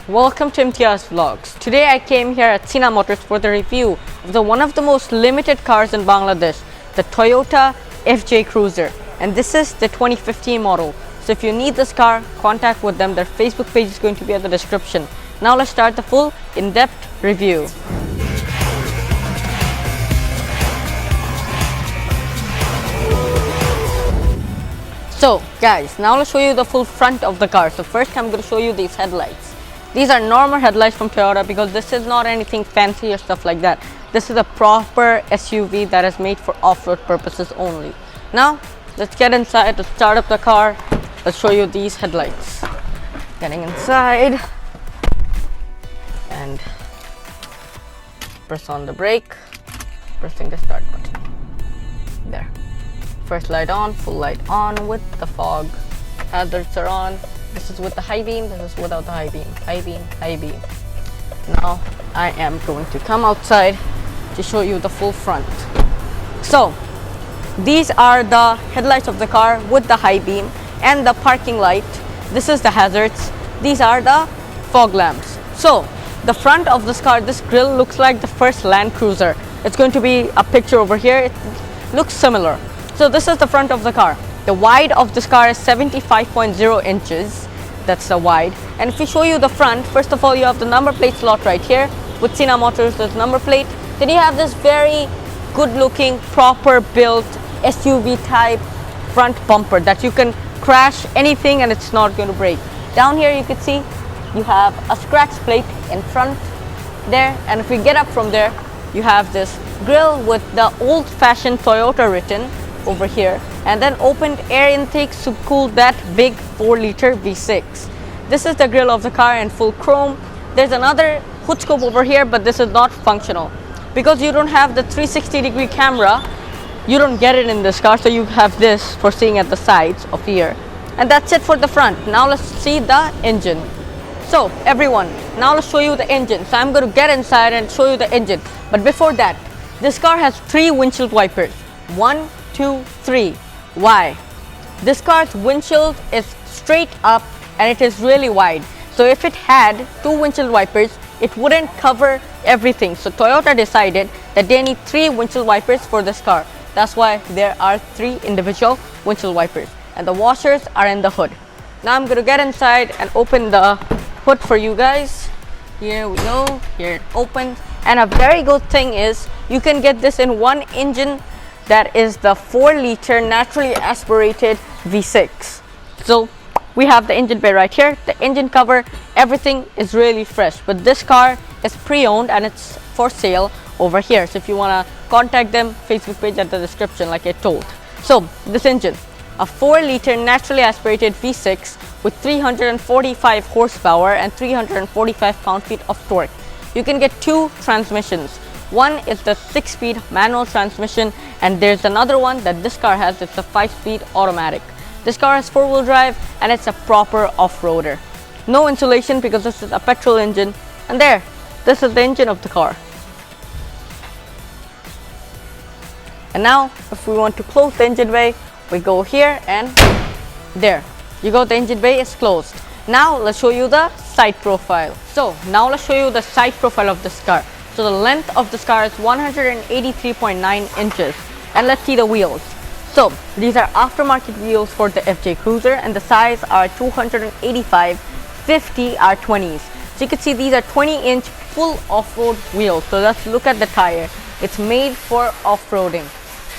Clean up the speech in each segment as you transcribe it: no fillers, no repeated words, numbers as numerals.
Welcome to MTR's Vlogs. Today I came here at Sina Motors for the review of one of the most limited cars in Bangladesh, the Toyota FJ Cruiser. And this is the 2015 model. So if you need this car, contact with them. Their Facebook page is going to be in the description. Now let's start the full in-depth review. So guys, now let's show you the full front of the car. So first I'm going to show you these headlights. These are normal headlights from Toyota because this is not anything fancy or stuff like that. This is a proper SUV that is made for off-road purposes only. Now let's get inside to start up the car. Let's show you these headlights. Getting inside and press on the brake, pressing the start button. There. First light on, full light on with the fog. Hazards are on. This is with the high beam, this is without the high beam. High beam, high beam. Now I am going to come outside to show you the full front. So these are the headlights of the car with the high beam and the parking light. This is the hazards. These are the fog lamps. So the front of this car, this grille looks like the first Land Cruiser. It's going to be a picture over here. It looks similar. So this is the front of the car. The wide of this car is 75.0 inches. That's the wide. And if we show you the front, first of all, you have the number plate slot right here. With Sina Motors, there's number plate. Then you have this very good looking, proper built SUV type front bumper that you can crash anything and it's not going to break. Down here you can see you have a scratch plate in front there. And if we get up from there, you have this grille with the old-fashioned Toyota written over here, and then opened air intakes to cool that big 4-liter V6. This is the grille of the car in full chrome. There's another hood scope over here, but this is not functional because you don't have the 360-degree camera. You don't get it in this car, so you have this for seeing at the sides of here. And that's it for the front. Now let's see the engine. So everyone, now let's show you the engine. So I'm going to get inside and show you the engine. But before that, this car has 3 windshield wipers. 1, 2, 3. Why? This car's windshield is straight up and it is really wide. So if it had 2 windshield wipers, it wouldn't cover everything. So Toyota decided that they need 3 windshield wipers for this car. That's why there are 3 individual windshield wipers. And the washers are in the hood. Now I'm going to get inside and open the hood for you guys. Here we go. Here it opens. And a very good thing is you can get this in one engine. That is the 4-liter naturally aspirated V6. So we have the engine bay right here. The engine cover, everything is really fresh. But this car is pre-owned and it's for sale over here. So if you want to contact them, Facebook page at the description like I told. So this engine, a 4-liter naturally aspirated V6 with 345 horsepower and 345 pound-feet of torque. You can get 2 transmissions. One is the 6-speed manual transmission, and there's another one that this car has. It's a 5-speed automatic. This car has 4-wheel drive and it's a proper off-roader. No insulation because this is a petrol engine. And there, this is the engine of the car. And now if we want to close the engine bay, we go here and there you go, the engine bay is closed. Now let's show you the side profile. So now let's show you the side profile of this car. So the length of this car is 183.9 inches. And let's see the wheels. So these are aftermarket wheels for the FJ Cruiser and the size are 285, 50 are 20s. So you can see these are 20-inch full off-road wheels. So let's look at the tire. It's made for off-roading.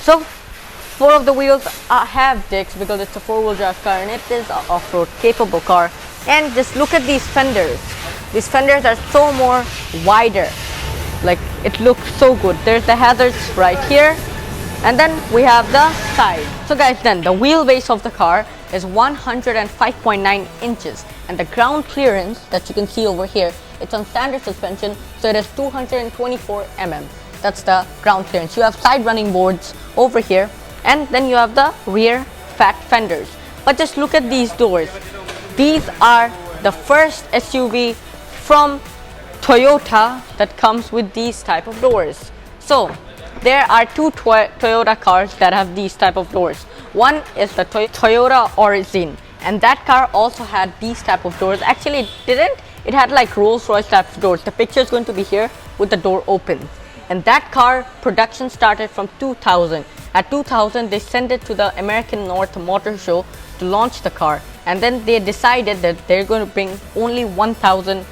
So 4 of the wheels have discs because it's a 4-wheel drive car and it is an off-road capable car. And just look at these fenders. These fenders are so more wider. Like it looks so good. There's the hazards right here, and then we have the side. So guys, then the wheelbase of the car is 105.9 inches, and the ground clearance that you can see over here, it's on standard suspension, so it is 224 mm. That's the ground clearance. You have side running boards over here, and then you have the rear fat fenders. But just look at these doors. These are the first SUV from Toyota that comes with these type of doors. So there are 2 Toyota cars that have these type of doors. One is the Toyota Origin, And that car also had these type of doors. Actually, it didn't. It had like Rolls-Royce type of doors. The picture is going to be here with the door open. And that car production started from 2000. At 2000, they sent it to the American North Motor Show to launch the car. And then they decided that they're going to bring only 1,000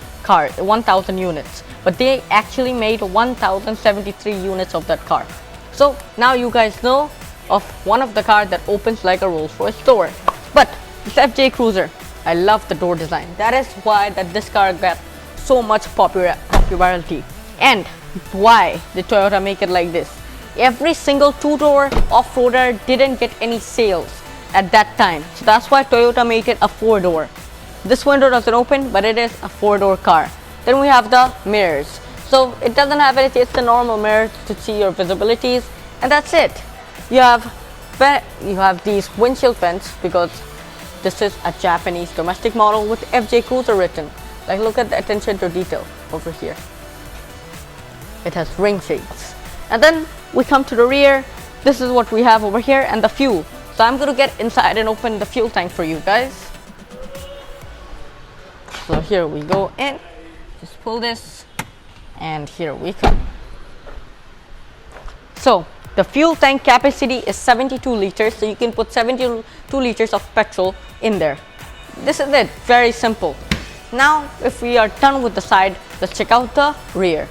units. But they actually made 1,073 units of that car. So now you guys know of one of the cars that opens like a Rolls-Royce door. But this FJ Cruiser, I love the door design. That is why that this car got so much popularity. And why did Toyota make it like this? Every single two-door off-roader didn't get any sales at that time. So that's why Toyota made it a four-door. This window doesn't open, but it is a four-door car. Then we have the mirrors. So it doesn't have anything, it's the normal mirror to see your visibilities, and that's it. You have these windshield vents because this is a Japanese domestic model with FJ Cruiser written. Like, look at the attention to detail over here. It has ring shades. And then we come to the rear. This is what we have over here, and the fuel. So I'm going to get inside and open the fuel tank for you guys. So here we go in. Just pull this, and here we come. So the fuel tank capacity is 72 liters, so you can put 72 liters of petrol in there. This is it, very simple. Now if we are done with the side, let's check out the rear.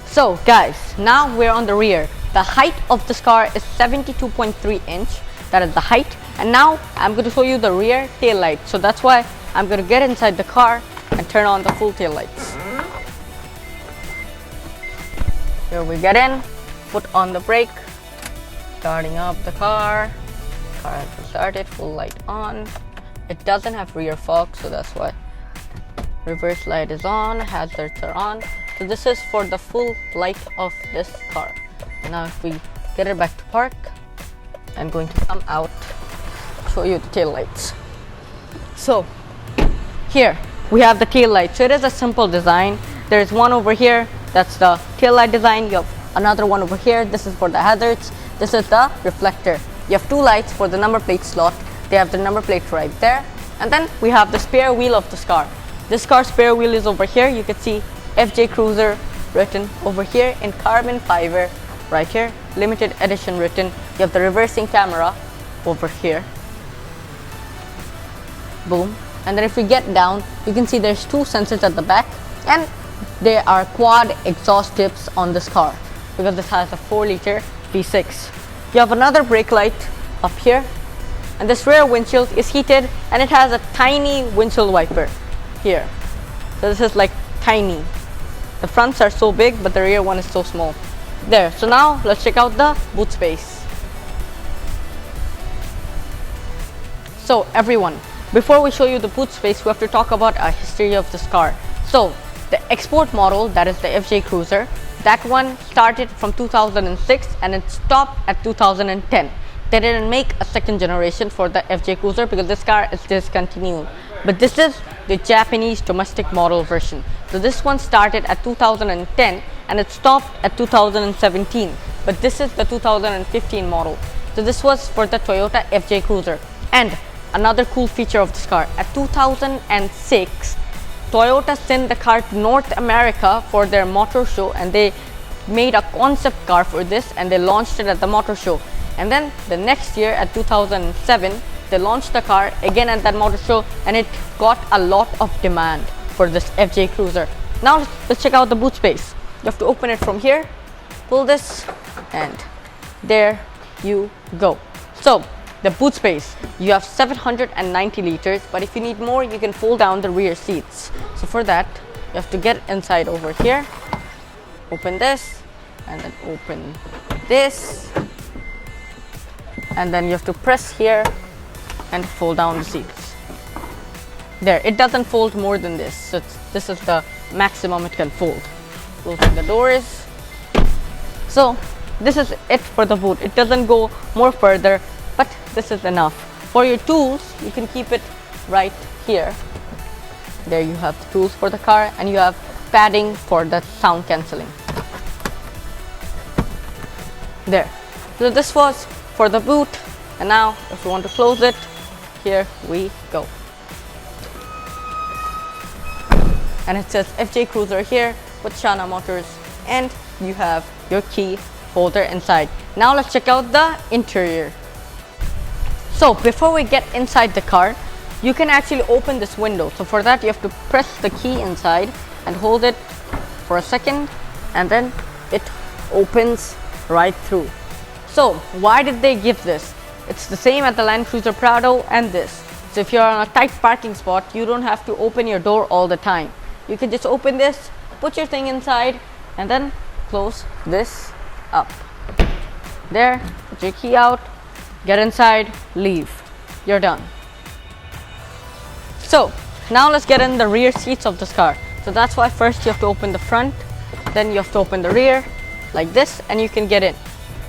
So guys, now we're on the rear. The height of this car is 72.3 inch. That is the height. And now I'm going to show you the rear tail light. So that's why I'm going to get inside the car and turn on the full tail lights. Here we get in, foot on the brake, starting up the car. Car has been started, full light on. It doesn't have rear fog, so that's why. Reverse light is on, hazards are on. So this is for the full light of this car. Now if we get it back to park, I'm going to come out, show you the tail lights. So here we have the tail light. So it is a simple design. There's one over here, that's the tail light design. You have another one over here. This is for the hazards. This is the reflector. You have two lights for the number plate slot. They have the number plate right there. And then we have the spare wheel of this car. This car's spare wheel is over here. You can see FJ Cruiser written over here in carbon fiber right here. Limited edition written. You have the reversing camera over here. Boom. And then if we get down, you can see there's two sensors at the back, and there are quad exhaust tips on this car because this has a 4-liter V6. You have another brake light up here, and this rear windshield is heated, and it has a tiny windshield wiper here. So this is like tiny. The fronts are so big, but the rear one is so small. There. So now let's check out the boot space. So everyone, before we show you the boot space, we have to talk about a history of this car. So the export model, that is the FJ Cruiser, that one started from 2006 and it stopped at 2010. They didn't make a second generation for the FJ Cruiser because this car is discontinued. But this is the Japanese domestic model version. So this one started at 2010 and it stopped at 2017. But this is the 2015 model. So this was for the Toyota FJ Cruiser. And another cool feature of this car, at 2006, Toyota sent the car to North America for their motor show, and they made a concept car for this and they launched it at the motor show. And then the next year at 2007, they launched the car again at that motor show, and it got a lot of demand for this FJ Cruiser. Now let's check out the boot space. You have to open it from here, pull this, and there you go. So the boot space, you have 790 liters, but if you need more, you can fold down the rear seats. So for that, you have to get inside over here, open this, and then open this, and then you have to press here and fold down the seats. There, it doesn't fold more than this. So this is the maximum it can fold. Closing the doors. So this is it for the boot. It doesn't go more further, but this is enough. For your tools, you can keep it right here. There you have the tools for the car, and you have padding for the sound cancelling. There. So this was for the boot, and now if you want to close it, here we go. And it says FJ Cruiser here with Shana Motors, and you have your key holder inside. Now let's check out the interior. So before we get inside the car, you can actually open this window. So for that you have to press the key inside and hold it for a second, and then it opens right through. So why did they give this? It's the same at the Land Cruiser Prado and this. So if you're on a tight parking spot, you don't have to open your door all the time. You can just open this, put your thing inside, and then close this up. There, put your key out, get inside, leave. You're done. So now let's get in the rear seats of this car. So that's why first you have to open the front, then you have to open the rear like this, and you can get in.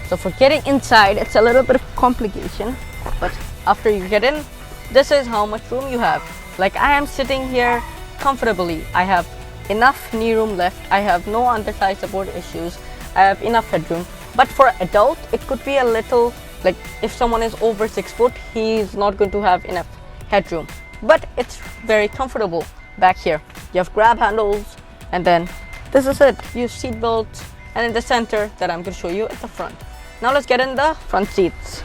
So for getting inside, it's a little bit of complication, but after you get in, this is how much room you have. Like I am sitting here comfortably. I have enough knee room left. I have no underside support issues. I have enough headroom. But for adult, it could be a little, like if someone is over 6 foot, he's not going to have enough headroom. But it's very comfortable back here. You have grab handles, and then this is it. You have seat belts, and in the center that I'm going to show you at the front. Now let's get in the front seats.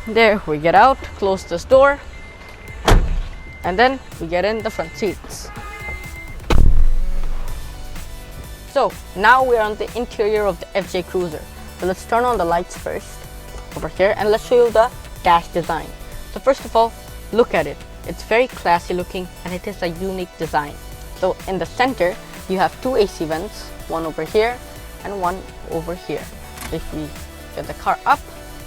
There we get out, close this door, and then we get in the front seats. So now we're on the interior of the FJ Cruiser. So let's turn on the lights first over here, and let's show you the dash design. So first of all, look at it. It's very classy looking, and it is a unique design. So in the center, you have two AC vents, one over here and one over here. If we get the car up,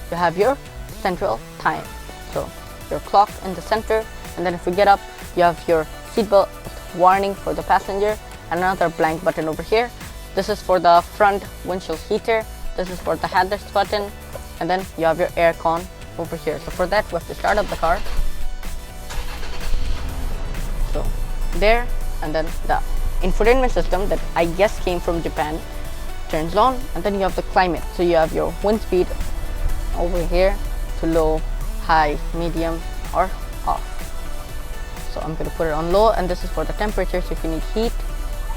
you have your central time. So your clock in the center, and then if we get up, you have your seatbelt warning for the passenger, and another blank button over here. This is for the front windshield heater. This is for the headrest button, and then you have your aircon over here. So for that, we have to start up the car. So there, and then the infotainment system that I guess came from Japan turns on, and then you have the climate. So you have your wind speed over here to low, high, medium, or off. So I'm going to put it on low, and this is for the temperature. So if you need heat,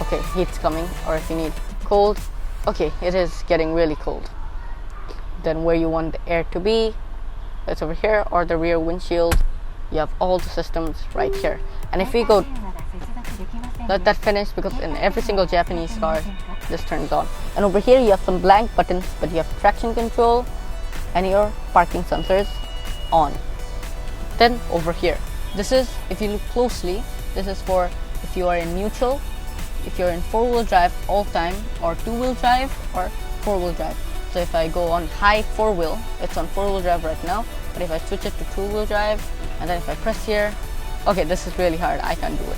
okay, heat's coming, or if you need cold, okay, it is getting really cold. Then where you want the air to be, it's over here, or the rear windshield. You have all the systems right here. And if we go, let that finish, because in every single Japanese car this turns on. And over here you have some blank buttons, but you have traction control and your parking sensors on. Then over here, this is, if you look closely, this is for if you are in neutral, if you're in 4-wheel drive all time, or 2-wheel drive, or 4-wheel drive. So if I go on high 4-wheel, it's on 4-wheel drive right now, but if I switch it to 2-wheel drive, and then if I press here, okay, this is really hard, I can't do it.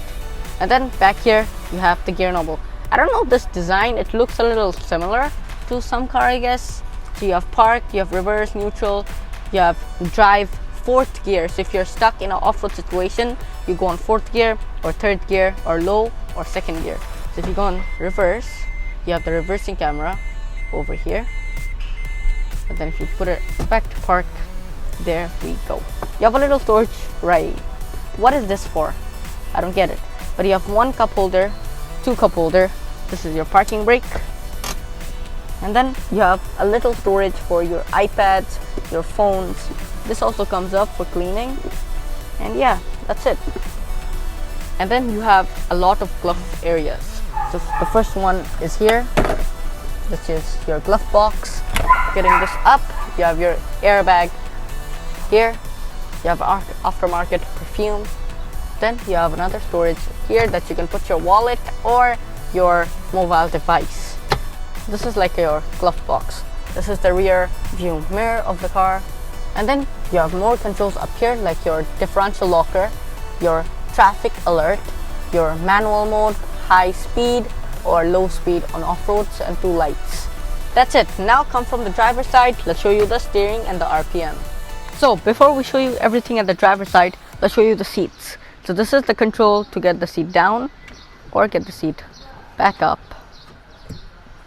And then back here you have the gear knob. I don't know this design, it looks a little similar to some car, I guess. So you have park, you have reverse, neutral, you have drive, 4th gear. So if you're stuck in an off-road situation, you go on 4th gear, or 3rd gear, or low, or 2nd gear. So if you go on reverse, you have the reversing camera over here. And then if you put it back to park, there we go. You have a little storage right. What is this for? I don't get it. But you have 1 cup holder, 2 cup holder. This is your parking brake. And then you have a little storage for your iPads, your phones. This also comes up for cleaning. And yeah, that's it. And then you have a lot of glove areas. So the first one is here. This is your glove box. Getting this up, you have your airbag here. You have aftermarket perfume. Then you have another storage here that you can put your wallet or your mobile device. This is like your glove box. This is the rear view mirror of the car. And then you have more controls up here, like your differential locker, your traffic alert, your manual mode, high speed or low speed on off-roads, and 2 lights. That's it. Now come from the driver's side, let's show you the steering and the RPM. So before we show you everything at the driver's side, let's show you the seats. So this is the control to get the seat down or get the seat back up.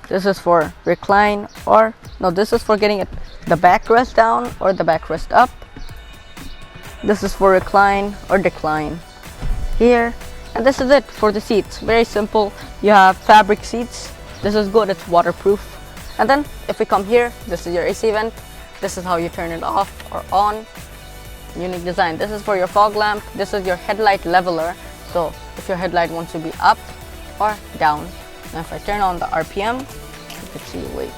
This is for recline, or no, this is for getting it the backrest down or the backrest up. This is for recline or decline here. And this is it for the seats. Very simple. You have fabric seats. This is good, it's waterproof. And then if we come here, this is your AC vent. This is how you turn it off or on. Unique design. This is for your fog lamp. This is your headlight leveler. So if your headlight wants to be up or down. Now if I turn on the RPM, you can see, wait,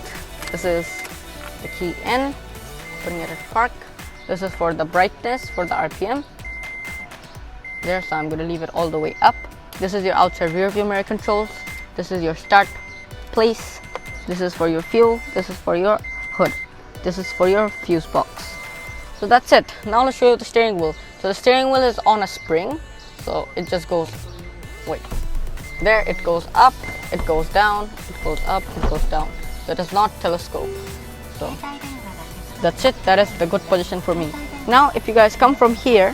this is the key in, putting it at park. This is for the brightness for the RPM. There, so I'm going to leave it all the way up. This is your outside rear view mirror controls. This is your start place. This is for your fuel. This is for your hood. This is for your fuse box. So that's it. Now let's show you the steering wheel. So the steering wheel is on a spring, so it just goes, wait, there it goes up, it goes down, it goes up, it goes down. So it is not telescope. So that's it. That is the good position for me. Now if you guys come from here,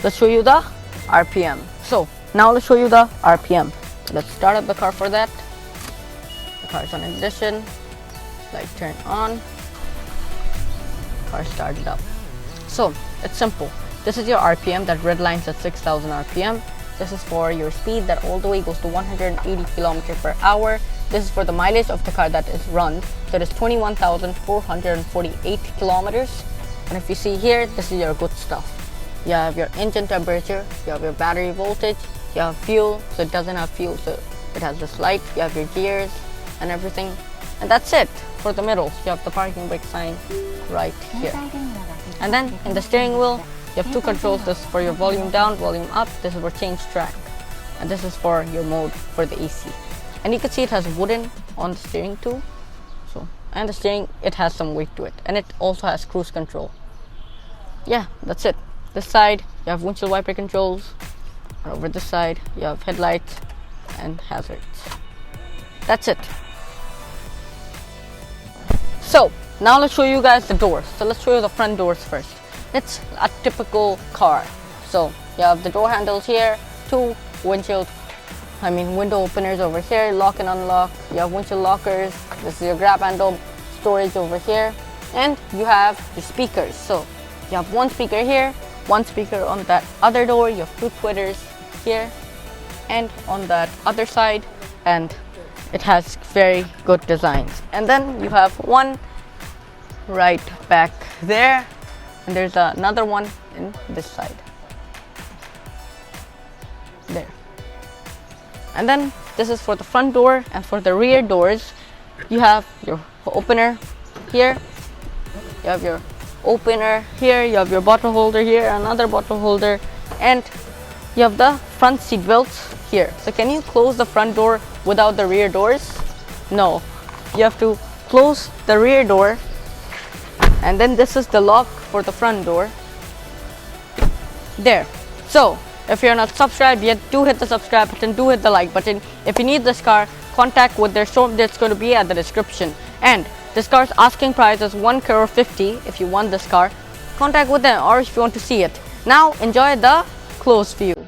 let's show you the RPM. So now let's show you the RPM. Let's start up the car for that. The car is on ignition. Light turn on. Car started up. So it's simple. This is your RPM. That red line's at 6,000 RPM. This is for your speed that all the way goes to 180 km per hour. This is for the mileage of the car that is run. That is 21,448 kilometers. And if you see here, this is your good stuff. You have your engine temperature, you have your battery voltage, you have fuel, so it doesn't have fuel, so it has this light, you have your gears and everything. And that's it for the middle. You have the parking brake sign right here. And then in the steering wheel, you have two controls. This is for your volume down, volume up. This is for change track. And this is for your mode for the AC. And you can see it has wooden on the steering too. So, and the steering, it has some weight to it. And it also has cruise control. Yeah, that's it. This side, you have windshield wiper controls. And over this side, you have headlights and hazards. That's it. So, now let's show you guys the doors. So let's show you the front doors first. It's a typical car. So, you have the door handles here, two window openers over here, lock and unlock. You have windshield lockers. This is your grab handle storage over here. And you have the speakers. So, you have one speaker here, one speaker on that other door. You have two tweeters here and on that other side, and it has very good designs. And then you have one right back there, and there's another one in this side there. And then this is for the front door. And for the rear doors, you have your opener here, you have your opener here, you have your bottle holder here, another bottle holder, and you have the front seat belts here. So can you close the front door without the rear doors? No, you have to close the rear door, and then this is the lock for the front door there. So if you're not subscribed yet, do hit the subscribe button, do hit the like button. If you need this car, contact with their showroom that's going to be at the description. And this car's asking price is 1,50,000. If you want this car, contact with them, or if you want to see it. Now enjoy the close view.